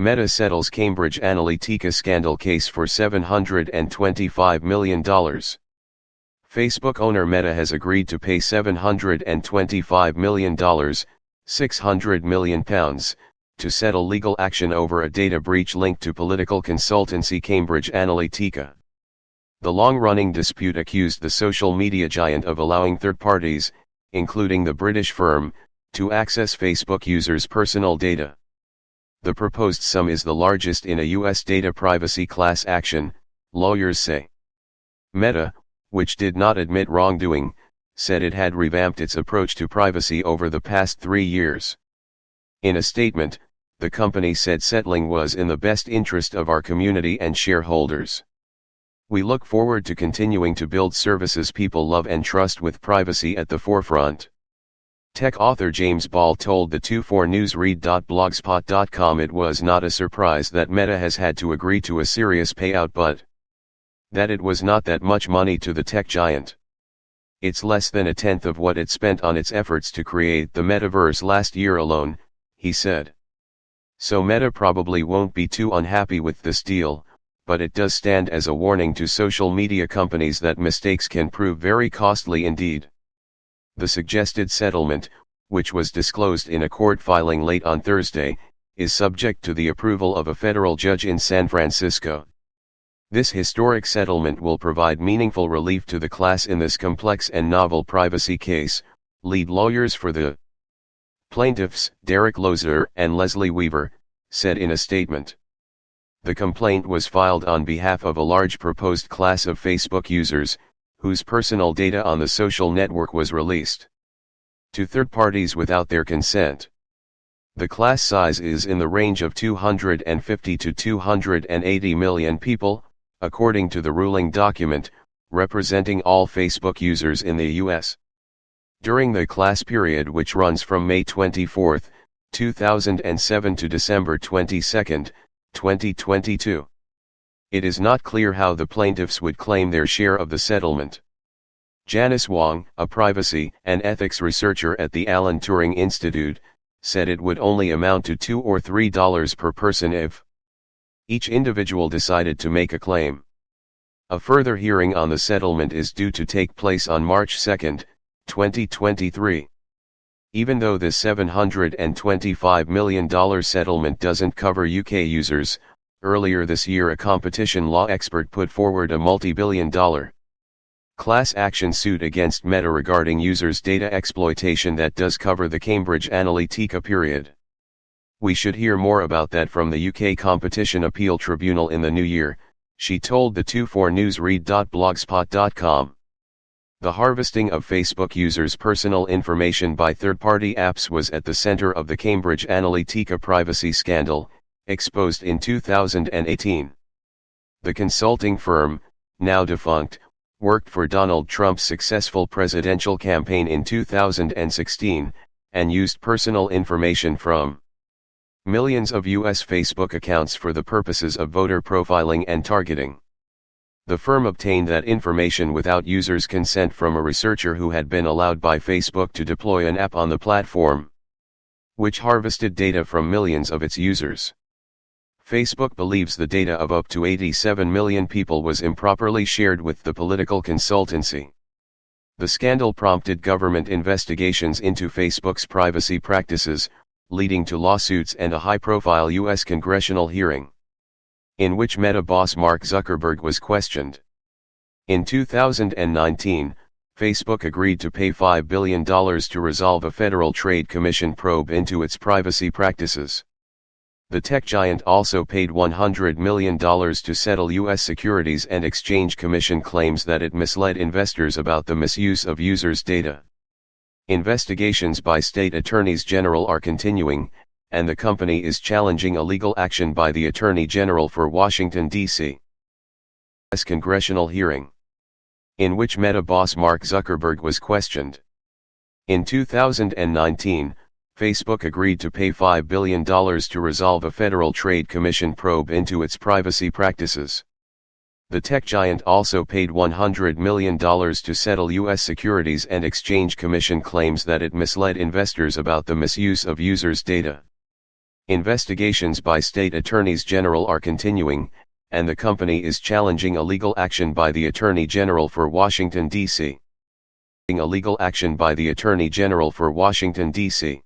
Meta settles Cambridge Analytica scandal case for $725 million. Facebook owner Meta has agreed to pay $725 million, £600 million, to settle legal action over a data breach linked to political consultancy Cambridge Analytica. The long-running dispute accused the social media giant of allowing third parties, including the British firm, to access Facebook users' personal data. The proposed sum is the largest in a U.S. data privacy class action, lawyers say. Meta, which did not admit wrongdoing, said it had revamped its approach to privacy over the past 3 years. In a statement, the company said settling was in the best interest of our community and shareholders. We look forward to continuing to build services people love and trust with privacy at the forefront. Tech author James Ball told the 24newsread.blogspot.com it was not a surprise that Meta has had to agree to a serious payout, but that it was not that much money to the tech giant. It's less than a tenth of what it spent on its efforts to create the metaverse last year alone, he said. So Meta probably won't be too unhappy with this deal, but it does stand as a warning to social media companies that mistakes can prove very costly indeed. The suggested settlement, which was disclosed in a court filing late on Thursday, is subject to the approval of a federal judge in San Francisco. This historic settlement will provide meaningful relief to the class in this complex and novel privacy case, lead lawyers for the plaintiffs, Derek Lozer and Leslie Weaver, said in a statement. The complaint was filed on behalf of a large proposed class of Facebook users, whose personal data on the social network was released to third parties without their consent. The class size is in the range of 250 to 280 million people, according to the ruling document, representing all Facebook users in the U.S. During the class period, which runs from May 24, 2007 to December 22, 2022. It is not clear how the plaintiffs would claim their share of the settlement. Janice Wong, a privacy and ethics researcher at the Alan Turing Institute, said it would only amount to $2 or $3 per person if each individual decided to make a claim. A further hearing on the settlement is due to take place on March 2, 2023. Even though this $725 million settlement doesn't cover UK users, earlier this year a competition law expert put forward a multi-billion-dollar class action suit against Meta regarding users' data exploitation that does cover the Cambridge Analytica period. We should hear more about that from the UK Competition Appeal Tribunal in the new year, she told the 24newsread.blogspot.com. The harvesting of Facebook users' personal information by third-party apps was at the center of the Cambridge Analytica privacy scandal, exposed in 2018. The consulting firm, now defunct, worked for Donald Trump's successful presidential campaign in 2016, and used personal information from millions of U.S. Facebook accounts for the purposes of voter profiling and targeting. The firm obtained that information without users' consent from a researcher who had been allowed by Facebook to deploy an app on the platform, which harvested data from millions of its users. Facebook believes the data of up to 87 million people was improperly shared with the political consultancy. The scandal prompted government investigations into Facebook's privacy practices, leading to lawsuits and a high-profile U.S. congressional hearing, in which Meta boss Mark Zuckerberg was questioned. In 2019, Facebook agreed to pay $5 billion to resolve a Federal Trade Commission probe into its privacy practices. The tech giant also paid $100 million to settle U.S. Securities and Exchange Commission claims that it misled investors about the misuse of users' data. Investigations by state attorneys general are continuing, and the company is challenging a legal action by the Attorney General for Washington, D.C. U.S. congressional hearing, in which Meta boss Mark Zuckerberg was questioned. In 2019, Facebook agreed to pay $5 billion to resolve a Federal Trade Commission probe into its privacy practices. The tech giant also paid $100 million to settle U.S. Securities and Exchange Commission claims that it misled investors about the misuse of users' data. Investigations by state attorneys general are continuing, and the company is challenging a legal action by the Attorney General for Washington, D.C. A legal action by the Attorney General for Washington, D.C.